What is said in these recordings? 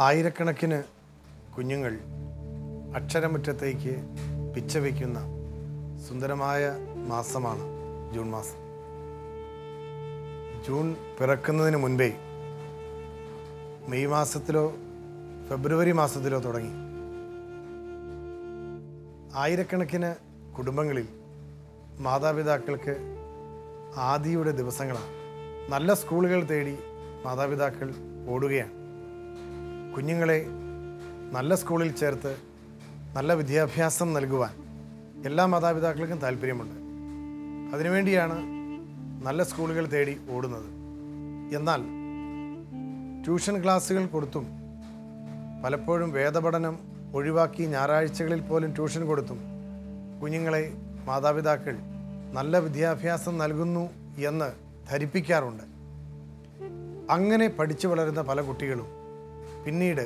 ആയിരക്കണക്കിന് കുഞ്ഞുങ്ങൾ അക്ഷരമുറ്റത്തേക്ക് പിച്ചവയ്ക്കുന്ന സുന്ദരമായ മാസമാണ് ജൂൺ മാസം. ജൂൺ പിറക്കുന്നതിന് മുൻപേ മെയ് മാസത്തിലോ ഫെബ്രുവരി മാസത്തിലോ തുടങ്ങി ആയിരക്കണക്കിന് കുടുംബങ്ങളിൽ മാതാപിതാക്കൾക്ക് ആദിയുടെ ദിവസങ്ങളാണ്. നല്ല സ്കൂളുകൾ തേടി മാതാപിതാക്കൾ ഓടുകയാണ്. കുഞ്ഞുങ്ങളെ നല്ല സ്കൂളിൽ ചേർത്ത് നല്ല വിദ്യാഭ്യാസം നൽകുവാൻ എല്ലാ മാതാപിതാക്കൾക്കും താല്പര്യമുണ്ട്. അതിനുവേണ്ടിയാണ് നല്ല സ്കൂളുകൾ തേടി ഓടുന്നത്. എന്നാൽ ട്യൂഷൻ ക്ലാസ്സുകൾ കൊടുത്തും പലപ്പോഴും വേദപഠനം ഒഴിവാക്കി ഞായറാഴ്ചകളിൽ പോലും ട്യൂഷൻ കൊടുത്തും കുഞ്ഞുങ്ങളെ മാതാപിതാക്കൾ നല്ല വിദ്യാഭ്യാസം നൽകുന്നു എന്ന് ധരിപ്പിക്കാറുണ്ട്. അങ്ങനെ പഠിച്ചു വളരുന്ന പല കുട്ടികളും പിന്നീട്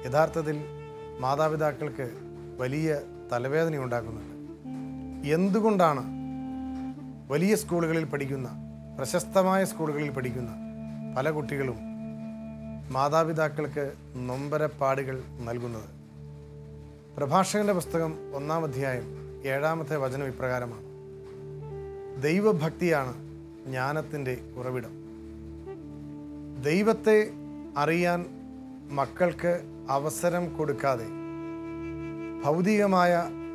യഥാർത്ഥത്തിൽ മാതാപിതാക്കൾക്ക് വലിയ തലവേദന ഉണ്ടാക്കുന്നുണ്ട്. എന്തുകൊണ്ടാണ് വലിയ സ്കൂളുകളിൽ പഠിക്കുന്ന, പ്രശസ്തമായ സ്കൂളുകളിൽ പഠിക്കുന്ന പല കുട്ടികളും മാതാപിതാക്കൾക്ക് നൊമ്പരപ്പാടുകൾ നൽകുന്നത്? പ്രഭാഷകന്റെ പുസ്തകം 1-ാം അധ്യായം 7-ാമത്തെ വചനം ഇപ്രകാരമാണ്: ദൈവഭക്തിയാണ് ജ്ഞാനത്തിൻ്റെ ഉറവിടം. ദൈവത്തെ അറിയാൻ മക്കൾക്ക് അവസരം കൊടുക്കാതെ ഭൗതികമായ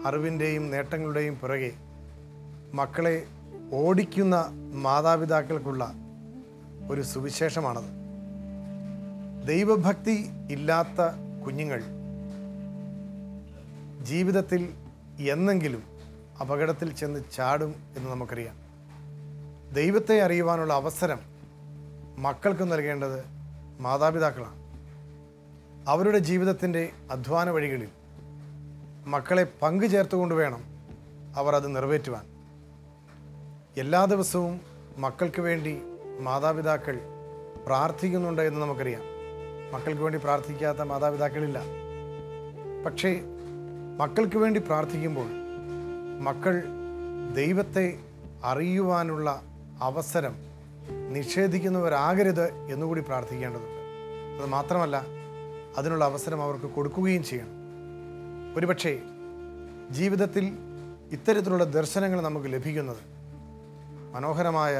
അറിവിൻ്റെയും നേട്ടങ്ങളുടെയും പുറകെ മക്കളെ ഓടിക്കുന്ന മാതാപിതാക്കൾക്കുള്ള ഒരു സുവിശേഷമാണത്. ദൈവഭക്തി ഇല്ലാത്ത കുഞ്ഞുങ്ങൾ ജീവിതത്തിൽ എന്നെങ്കിലും അപകടത്തിൽ ചെന്ന് ചാടും എന്ന് നമുക്കറിയാം. ദൈവത്തെ അറിയുവാനുള്ള അവസരം മക്കൾക്ക് നൽകേണ്ടത് മാതാപിതാക്കളാണ്. അവരുടെ ജീവിതത്തിൻ്റെ അധ്വാന വഴികളിൽ മക്കളെ പങ്കു ചേർത്തുകൊണ്ട് വേണം അവർ അത് നിറവേറ്റുവാൻ. എല്ലാ ദിവസവും മക്കൾക്ക് വേണ്ടി മാതാപിതാക്കൾ പ്രാർത്ഥിക്കുന്നുണ്ട് എന്ന് നമുക്കറിയാം. മക്കൾക്ക് വേണ്ടി പ്രാർത്ഥിക്കാത്ത മാതാപിതാക്കളില്ല. പക്ഷേ മക്കൾക്ക് വേണ്ടി പ്രാർത്ഥിക്കുമ്പോൾ മക്കൾ ദൈവത്തെ അറിയുവാനുള്ള അവസരം നിഷേധിക്കുന്നവരാകരുത് എന്നുകൂടി പ്രാർത്ഥിക്കേണ്ടതുണ്ട്. അത് മാത്രമല്ല, അതിനുള്ള അവസരം അവർക്ക് കൊടുക്കുകയും ചെയ്യണം. ഒരുപക്ഷെ ജീവിതത്തിൽ ഇത്തരത്തിലുള്ള ദർശനങ്ങൾ നമുക്ക് ലഭിക്കുന്നത് മനോഹരമായ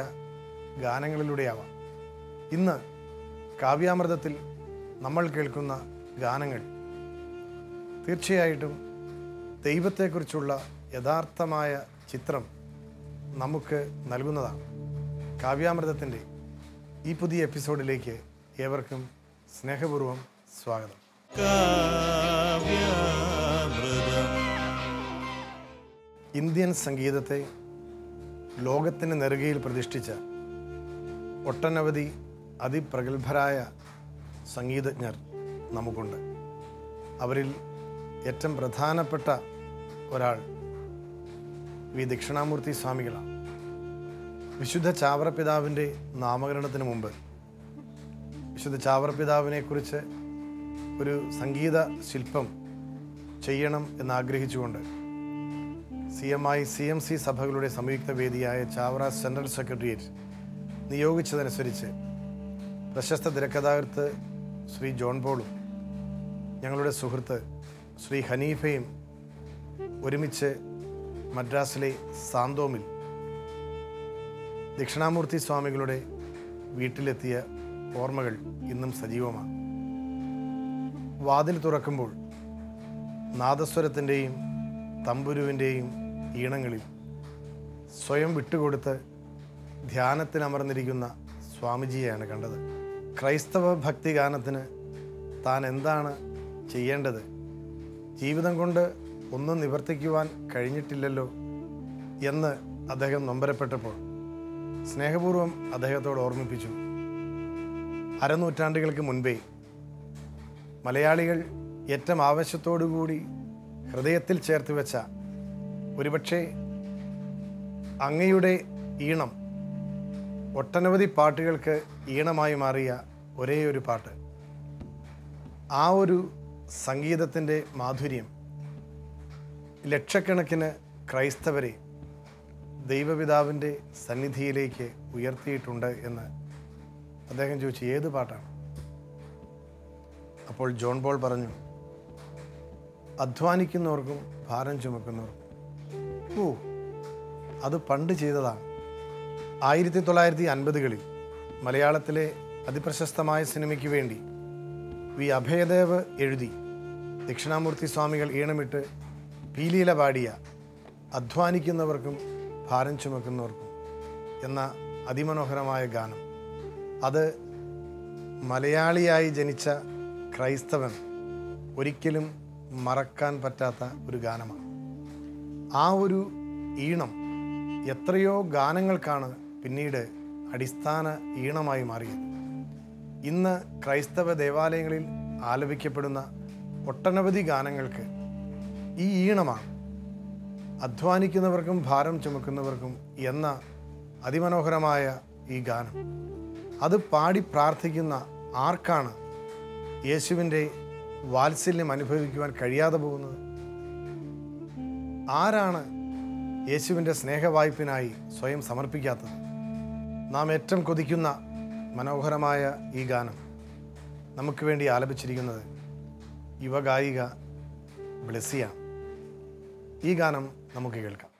ഗാനങ്ങളിലൂടെയാവാം. ഇന്ന് കാവ്യാമൃതത്തിൽ നമ്മൾ കേൾക്കുന്ന ഗാനങ്ങൾ തീർച്ചയായിട്ടും ദൈവത്തെക്കുറിച്ചുള്ള യഥാർത്ഥമായ ചിത്രം നമുക്ക് നൽകുന്നതാണ്. കാവ്യാമൃതത്തിൻ്റെ ഈ പുതിയ എപ്പിസോഡിലേക്ക് ഏവർക്കും സ്നേഹപൂർവ്വം സ്വാഗതം. ഇന്ത്യൻ സംഗീതത്തെ ലോകത്തിന് നെറുകയിൽ പ്രതിഷ്ഠിച്ച ഒട്ടനവധി അതിപ്രഗത്ഭരായ സംഗീതജ്ഞർ നമുക്കുണ്ട്. അവരിൽ ഏറ്റവും പ്രധാനപ്പെട്ട ഒരാൾ വി ദക്ഷിണാമൂർത്തി സ്വാമികളാണ്. വിശുദ്ധ ചാവറപിതാവിൻ്റെ നാമകരണത്തിന് മുമ്പ് വിശുദ്ധ ചാവറപിതാവിനെക്കുറിച്ച് ഒരു സംഗീത ശില്പം ചെയ്യണം എന്നാഗ്രഹിച്ചുകൊണ്ട് CMC സഭകളുടെ സംയുക്ത വേദിയായ ചാവറ സെൻട്രൽ സെക്രട്ടേറിയറ്റ് നിയോഗിച്ചതനുസരിച്ച് പ്രശസ്ത തിരക്കഥാകൃത്ത് ശ്രീ ജോൺ പോളും ഞങ്ങളുടെ സുഹൃത്ത് ശ്രീ ഹനീഫയും ഒരുമിച്ച് മദ്രാസിലെ സാന്തോമിൽ ദക്ഷിണാമൂർത്തി സ്വാമികളുടെ വീട്ടിലെത്തിയ ഓർമ്മകൾ ഇന്നും സജീവമാണ്. വാതിൽ തുറക്കുമ്പോൾ നാദസ്വരത്തിൻ്റെയും തമ്പുരുവിൻ്റെയും ഈണങ്ങളിൽ സ്വയം വിട്ടുകൊടുത്ത് ധ്യാനത്തിനമർന്നിരിക്കുന്ന സ്വാമിജിയെയാണ് കണ്ടത്. ക്രൈസ്തവ ഭക്തിഗാനത്തിന് താൻ എന്താണ് ചെയ്യേണ്ടത്, ജീവിതം കൊണ്ട് ഒന്നും നിവർത്തിക്കുവാൻ കഴിഞ്ഞിട്ടില്ലല്ലോ എന്ന് അദ്ദേഹം നൊമ്പരപ്പെട്ടപ്പോൾ സ്നേഹപൂർവ്വം അദ്ദേഹത്തോട് ഓർമ്മിപ്പിച്ചു. അരനൂറ്റാണ്ടുകൾക്ക് മുൻപേ മലയാളികൾ ഏറ്റവും ആവശ്യത്തോടുകൂടി ഹൃദയത്തിൽ ചേർത്ത് വെച്ച, ഒരുപക്ഷെ അങ്ങയുടെ ഈണം ഒട്ടനവധി പാട്ടുകൾക്ക് ഈണമായി മാറിയ ഒരേ ഒരു പാട്ട്, ആ ഒരു സംഗീതത്തിൻ്റെ മാധുര്യം ലക്ഷക്കണക്കിന് ക്രൈസ്തവരെ ദൈവപിതാവിൻ്റെ സന്നിധിയിലേക്ക് ഉയർത്തിയിട്ടുണ്ട് എന്ന് അദ്ദേഹം ചോദിച്ചു. ഏത് പാട്ടാണ്? അപ്പോൾ ജോൺ പോൾ പറഞ്ഞു, അധ്വാനിക്കുന്നവർക്കും ഭാരം ചുമക്കുന്നവർക്കും. അത് പണ്ട് ചെയ്തതാണ്. 1950-കളിൽ മലയാളത്തിലെ അതിപ്രശസ്തമായ സിനിമയ്ക്ക് വേണ്ടി വി അഭയദേവ് എഴുതി ദക്ഷിണാമൂർത്തി സ്വാമികൾ ഈണമിട്ട് പീലീല പാടിയ അധ്വാനിക്കുന്നവർക്കും ഭാരം ചുമക്കുന്നവർക്കും എന്ന അതിമനോഹരമായ ഗാനം, അത് മലയാളിയായി ജനിച്ച ക്രൈസ്തവൻ ഒരിക്കലും മറക്കാൻ പറ്റാത്ത ഒരു ഗാനമാണ്. ആ ഒരു ഈണം എത്രയോ ഗാനങ്ങൾക്കാണ് പിന്നീട് അടിസ്ഥാന ഈണമായി മാറിയത്. ഇന്ന് ക്രൈസ്തവ ദേവാലയങ്ങളിൽ ആലപിക്കപ്പെടുന്ന ഒട്ടനവധി ഗാനങ്ങൾക്ക് ഈ ഈണമാണ്. അധ്വാനിക്കുന്നവർക്കും ഭാരം ചുമക്കുന്നവർക്കും എന്ന അതിമനോഹരമായ ഈ ഗാനം, അത് പാടി പ്രാർത്ഥിക്കുന്ന ആർക്കാണ് യേശുവിൻ്റെ വാത്സല്യം അനുഭവിക്കുവാൻ കഴിയാതെ പോകുന്നത്? ആരാണ് യേശുവിൻ്റെ സ്നേഹവായ്പിനായി സ്വയം സമർപ്പിക്കാത്തത്? നാം ഏറ്റവും കൊതിക്കുന്ന മനോഹരമായ ഈ ഗാനം നമുക്ക് വേണ്ടി ആലപിച്ചിരിക്കുന്നത് യുവഗായിക ബ്ലെസ്സിയാണ്. ഈ ഗാനം നമുക്ക് കേൾക്കാം.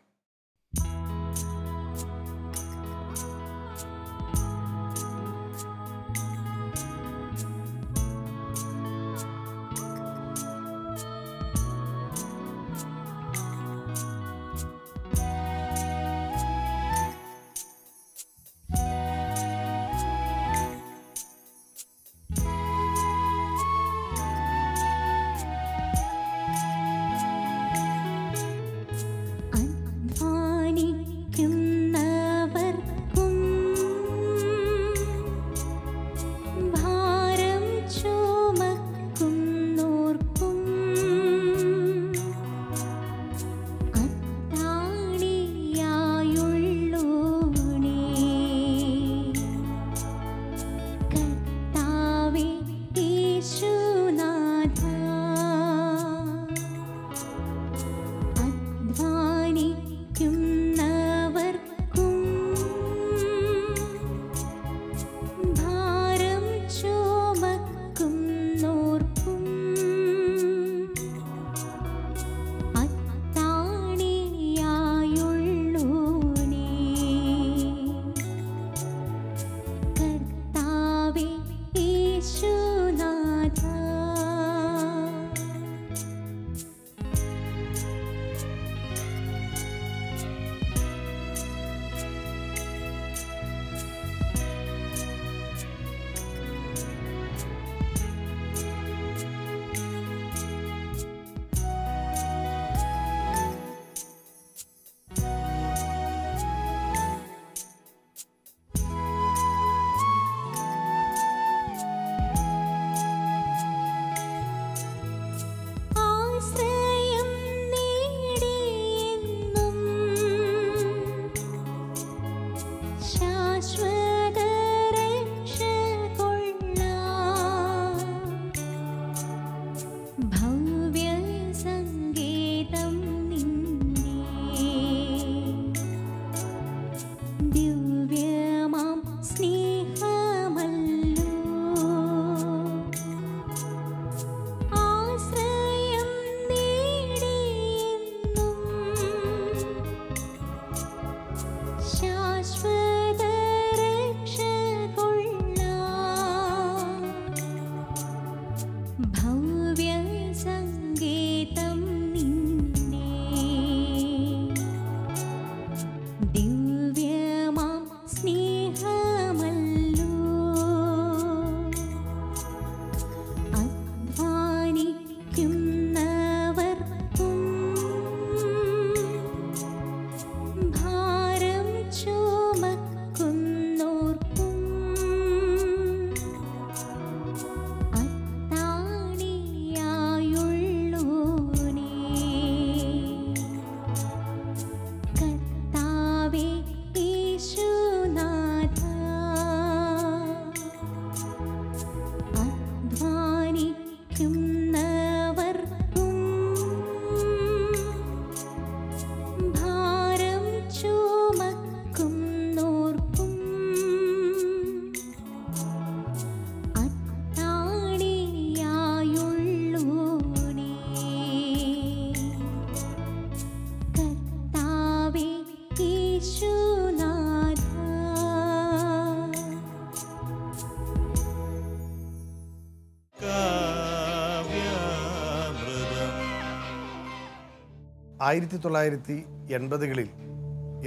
1980-കളിൽ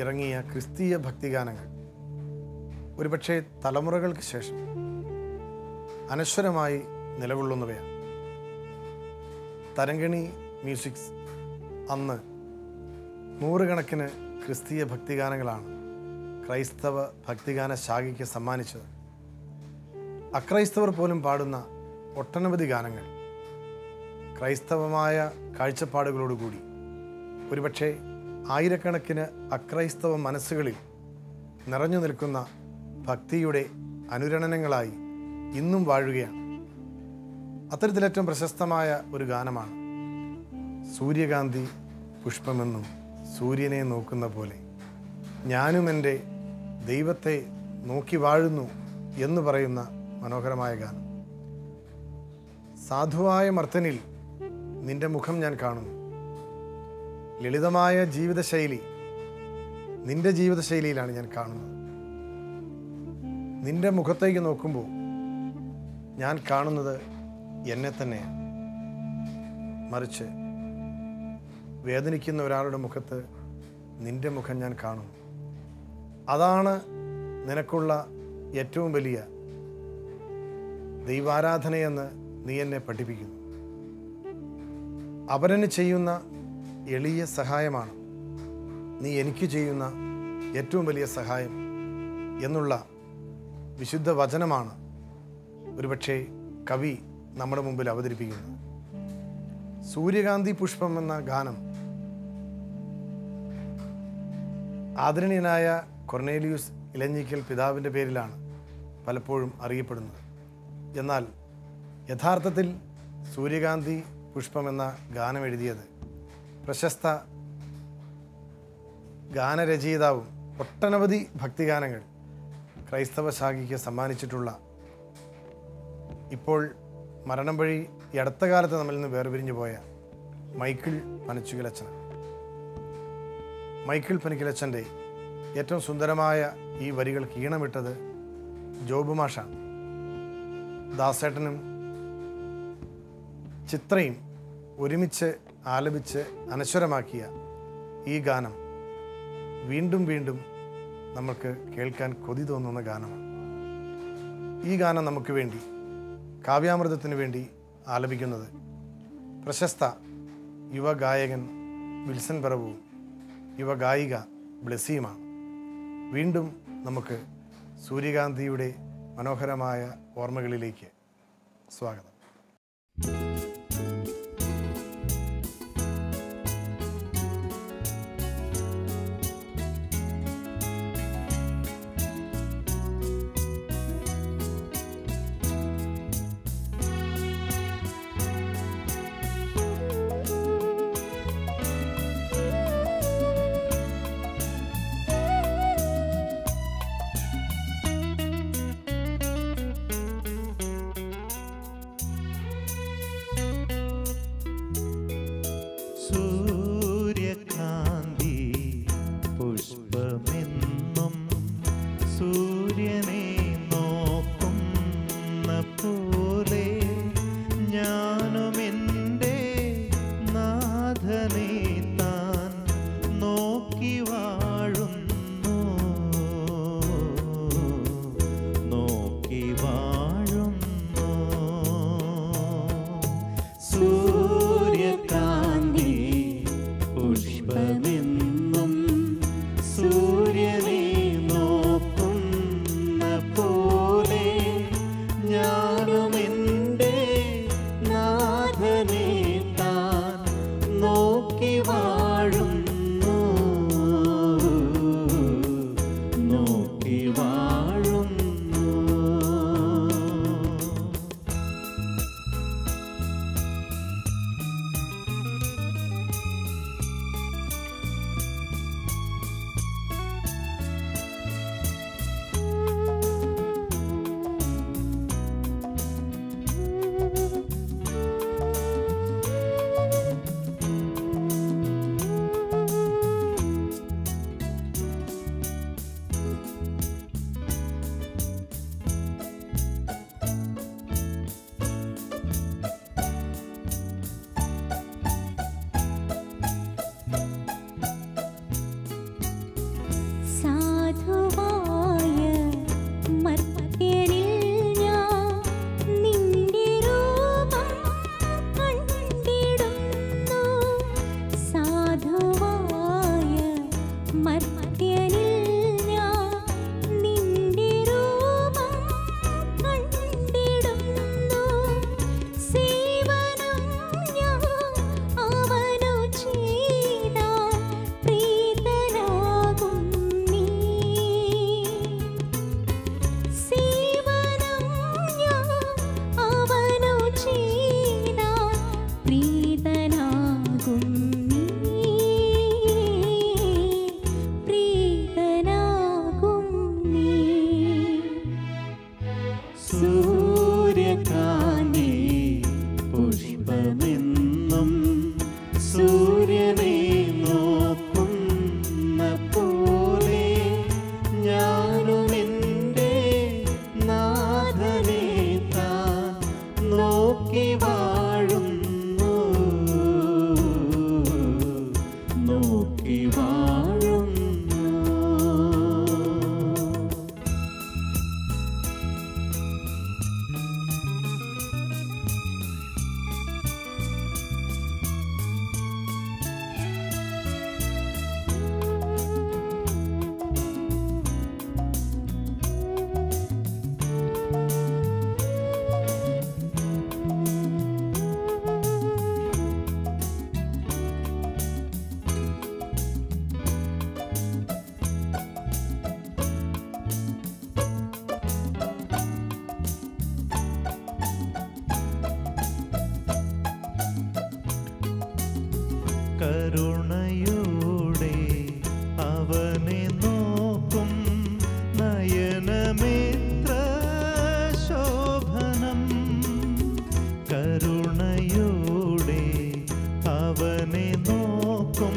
ഇറങ്ങിയ ക്രിസ്തീയ ഭക്തിഗാനങ്ങൾ ഒരുപക്ഷെ തലമുറകൾക്ക് ശേഷം അനശ്വരമായി നിലകൊള്ളുന്നവയാണ്. തരംഗിണി മ്യൂസിക്സ് അന്ന് നൂറുകണക്കിന് ക്രിസ്തീയ ഭക്തിഗാനങ്ങളാണ് ക്രൈസ്തവ ഭക്തിഗാന ശാഖയ്ക്ക് സമ്മാനിച്ചത്. അക്രൈസ്തവർ പോലും പാടുന്ന ഒട്ടനവധി ഗാനങ്ങൾ ക്രൈസ്തവമായ കാഴ്ചപ്പാടുകളോടുകൂടി ഒരുപക്ഷെ ആയിരക്കണക്കിന് അക്രൈസ്തവ മനസ്സുകളിൽ നിറഞ്ഞു നിൽക്കുന്ന ഭക്തിയുടെ അനുരണനങ്ങളായി ഇന്നും വാഴുകയാണ്. അത്തരത്തിലേറ്റവും പ്രശസ്തമായ ഒരു ഗാനമാണ് സൂര്യകാന്തി പുഷ്പമെന്നും സൂര്യനെ നോക്കുന്ന പോലെ ഞാനും എൻ്റെ ദൈവത്തെ നോക്കി വാഴുന്നു എന്ന് പറയുന്ന മനോഹരമായ ഗാനം. സാധുവായ മർത്തനിൽ നിന്റെ മുഖം ഞാൻ കാണുന്നു. ലളിതമായ ജീവിതശൈലി നിന്റെ ജീവിതശൈലിയിലാണ് ഞാൻ കാണുന്നത്. നിന്റെ മുഖത്തേക്ക് നോക്കുമ്പോൾ ഞാൻ കാണുന്നത് എന്നെ തന്നെയാണ്. മറിച്ച് വേദനിക്കുന്ന ഒരാളുടെ മുഖത്ത് നിന്റെ മുഖം ഞാൻ കാണുന്നു. അതാണ് നിനക്കുള്ള ഏറ്റവും വലിയ ദൈവാരാധനയെന്ന് നീ എന്നെ പഠിപ്പിക്കുന്നു. അവരന് ചെയ്യുന്ന എളിയ സഹായമാണ് നീ എനിക്ക് ചെയ്യുന്ന ഏറ്റവും വലിയ സഹായം എന്നുള്ള വിശുദ്ധ വചനമാണ് ഒരുപക്ഷെ കവി നമ്മുടെ മുമ്പിൽ അവതരിപ്പിക്കുന്നത്. സൂര്യകാന്തി പുഷ്പം എന്ന ഗാനം ആദരണീയനായ കൊർണേലിയൂസ് ഇലഞ്ഞിക്കൽ പിതാവിൻ്റെ പേരിലാണ് പലപ്പോഴും അറിയപ്പെടുന്നത്. എന്നാൽ യഥാർത്ഥത്തിൽ സൂര്യകാന്തി പുഷ്പം എന്ന ഗാനം എഴുതിയത് പ്രശസ്ത ഗാനരചയിതാവും ഒട്ടനവധി ഭക്തിഗാനങ്ങൾ ക്രൈസ്തവ ശാഖയ്ക്ക് സമ്മാനിച്ചിട്ടുള്ള, ഇപ്പോൾ മരണം വഴി ഈ അടുത്ത കാലത്ത് നമ്മിൽ നിന്ന് വേർപിരിഞ്ഞു പോയ മൈക്കിൾ പനച്ചുകിലച്ചൻ. മൈക്കിൾ പനിക്കിലച്ചൻ്റെ ഏറ്റവും സുന്ദരമായ ഈ വരികൾക്ക് ഈണമിട്ടത് ജോബ് മാഷാണ്. ദാസേട്ടനും ചിത്രയും ഒരുമിച്ച് ആലപിച്ച് അനശ്വരമാക്കിയ ഈ ഗാനം വീണ്ടും വീണ്ടും നമുക്ക് കേൾക്കാൻ കൊതി തോന്നുന്ന ഗാനമാണ്. ഈ ഗാനം നമുക്ക് വേണ്ടി കാവ്യാമൃതത്തിന് വേണ്ടി ആലപിക്കുന്നത് പ്രശസ്ത യുവഗായകൻ വിൽസൺ പറവും യുവഗായിക ബ്ലെസ്സിയുമാണ്. വീണ്ടും നമുക്ക് സൂര്യകാന്തിയുടെ മനോഹരമായ ഓർമ്മകളിലേക്ക് സ്വാഗതം. നോക്കി വാഴുന്നു, നോക്കി വാഴുന്നു. കരുണയോടെ അവനെ നോക്കും നയനമേത്ര ശോഭനം, കരുണയോടെ അവനെ നോക്കും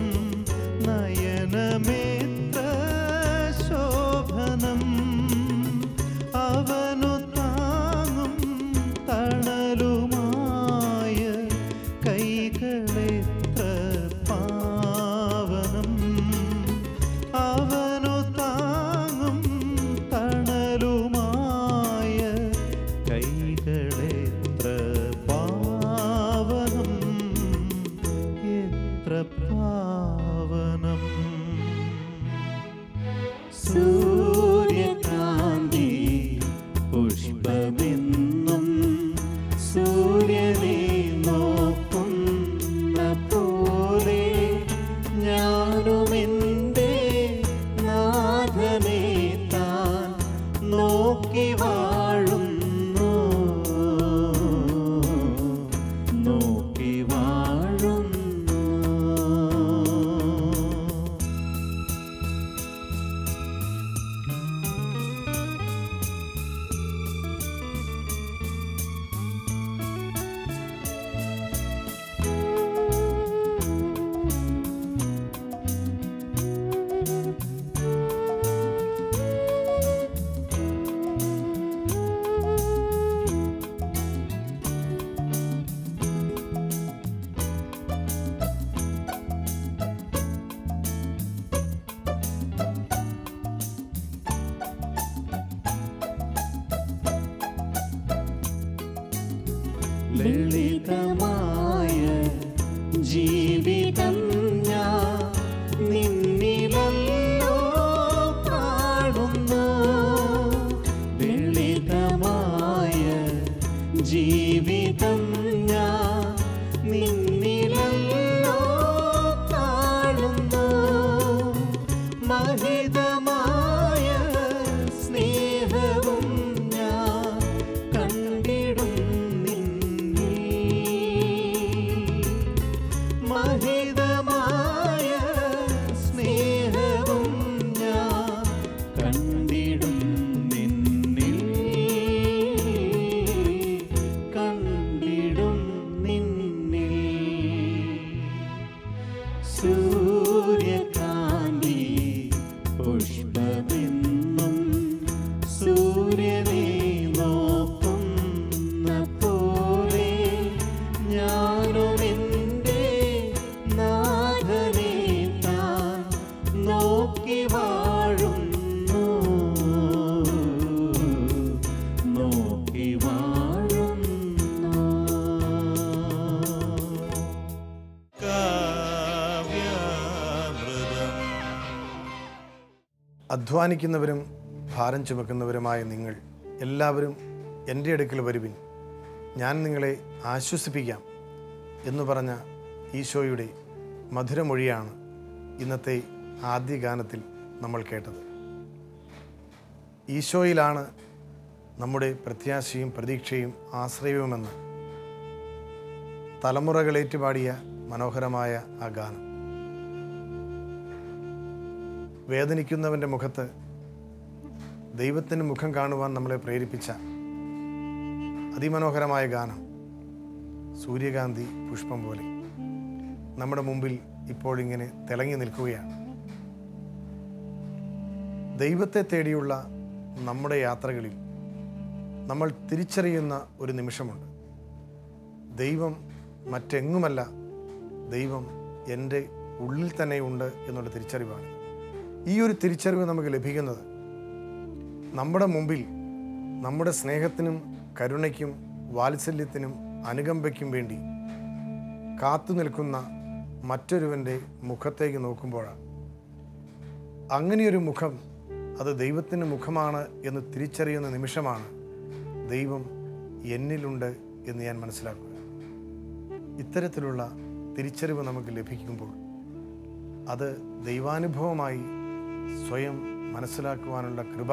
നയനമേത്ര ശോഭനം. അവനു താങ്ങും തണലുമായ കൈകളെ പാവനം, അവനു താങ്ങും തണലുമായ കൈകളെത്ര പാവനം, എത്ര പാവനം. സൂര്യകാന്തി പുഷ്പമെന്നും സൂര്യനെ നോക്കുന്ന പോലെ ഞാനുമെൻ്റെ നാഥനെ താൻ നോക്കി വാഴുന്നു, നോക്കി വാഴുന്നു. ലളിതമായ ജീവിതം ഞാൻ നിന്നിലല്ലോ കാണുന്നു, ലളിതമായ ജീവിതം ഞാൻ നിന്നിലല്ലോ കാണുന്നു. മഹിതമായ സ്നേഹവും ഞാൻ കണ്ടിടും മഹിതമായ സ്നേഹവും ഞാൻ കണ്ടിടും നിന്നിൽ, കണ്ടിടും നിന്നിൽ. സൂര്യകാന്തി പുഷ്പമെന്നും സൂര്യനെ നോക്കുന്ന പോലെ ഞാനുമെൻ്റെ നാഥനെ താൻ നോക്കി വാഴുന്നു, നോക്കി വാഴുന്നു. കാവ്യാമൃതം. അധ്വാനിക്കുന്നവരും ഭാരം ചുമക്കുന്നവരുമായ നിങ്ങൾ എല്ലാവരും എൻ്റെ അടുക്കൽ വരുവിൻ, ഞാൻ നിങ്ങളെ ആശ്വസിപ്പിക്കാം എന്ന് പറഞ്ഞ ഈശോയുടെ മധുരമൊഴിയാണ് ഇന്നത്തെ ആദ്യ ഗാനത്തിൽ നമ്മൾ കേട്ടത്. ഈശോയിലാണ് നമ്മുടെ പ്രത്യാശയും പ്രതീക്ഷയും ആശ്രയവുമെന്ന് തലമുറകളേറ്റുപാടിയ മനോഹരമായ ആ ഗാനം. വേദനിക്കുന്നവൻ്റെ മുഖത്ത് ദൈവത്തിൻ്റെ മുഖം കാണുവാൻ നമ്മളെ പ്രേരിപ്പിച്ച അതിമനോഹരമായ ഗാനം സൂര്യകാന്തി പുഷ്പം പോലെ നമ്മുടെ മുമ്പിൽ ഇപ്പോൾ ഇങ്ങനെ തിളങ്ങി നിൽക്കുകയാണ്. ദൈവത്തെ തേടിയുള്ള നമ്മുടെ യാത്രകളിൽ നമ്മൾ തിരിച്ചറിയുന്ന ഒരു നിമിഷമുണ്ട്. ദൈവം മറ്റെങ്ങുമല്ല, ദൈവം എൻ്റെ ഉള്ളിൽ തന്നെയുണ്ട് എന്നുള്ള തിരിച്ചറിവാണ്. ഈ ഒരു തിരിച്ചറിവ് നമുക്ക് ലഭിക്കുന്നത് നമ്മുടെ മുമ്പിൽ നമ്മുടെ സ്നേഹത്തിനും കരുണയ്ക്കും വാത്സല്യത്തിനും അനുകമ്പയ്ക്കും വേണ്ടി കാത്തു നിൽക്കുന്ന മറ്റൊരുവൻ്റെ മുഖത്തേക്ക് നോക്കുമ്പോഴാണ്. അങ്ങനെയൊരു മുഖം അത് ദൈവത്തിൻ്റെ മുഖമാണ് എന്ന് തിരിച്ചറിയുന്ന നിമിഷമാണ് ദൈവം എന്നിലുണ്ട് എന്ന് ഞാൻ മനസ്സിലാക്കുക. ഇത്തരത്തിലുള്ള തിരിച്ചറിവ് നമുക്ക് ലഭിക്കുമ്പോൾ അത് ദൈവാനുഭവമായി സ്വയം മനസ്സിലാക്കുവാനുള്ള കൃപ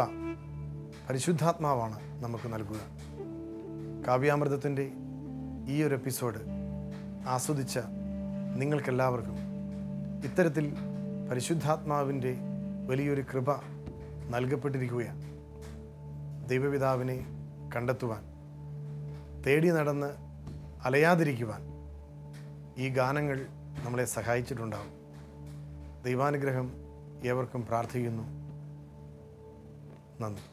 പരിശുദ്ധാത്മാവാണ് നമുക്ക് നൽകുക. കാവ്യാമൃതത്തിൻ്റെ ഈ ഒരു എപ്പിസോഡ് ആസ്വദിച്ച നിങ്ങൾക്കെല്ലാവർക്കും ഇത്തരത്തിൽ പരിശുദ്ധാത്മാവിൻ്റെ വലിയൊരു കൃപ നൽകപ്പെട്ടിരിക്കുകയാണ്. ദൈവപിതാവിനെ കണ്ടെത്തുവാൻ, തേടി നടന്ന് അലയാതിരിക്കുവാൻ ഈ ഗാനങ്ങൾ നമ്മളെ സഹായിച്ചിട്ടുണ്ടാവും. ദൈവാനുഗ്രഹം ഏവർക്കും പ്രാർത്ഥിക്കുന്നു. നന്ദി.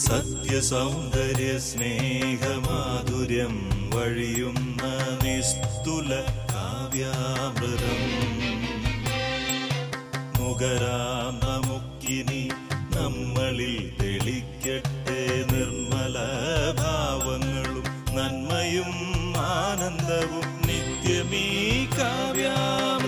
സത്യസൗന്ദര്യ സ്നേഹമാധുര്യം വഴിയുന്ന നിസ്തുല കാവ്യാമൃതം നുകരാം നമുക്കിനി നമ്മളിൽ തെളിക്കട്ടെ നിർമ്മല ഭാവങ്ങളും നന്മയും ആനന്ദവും നിത്യമീ കാവ്യാമൃതം.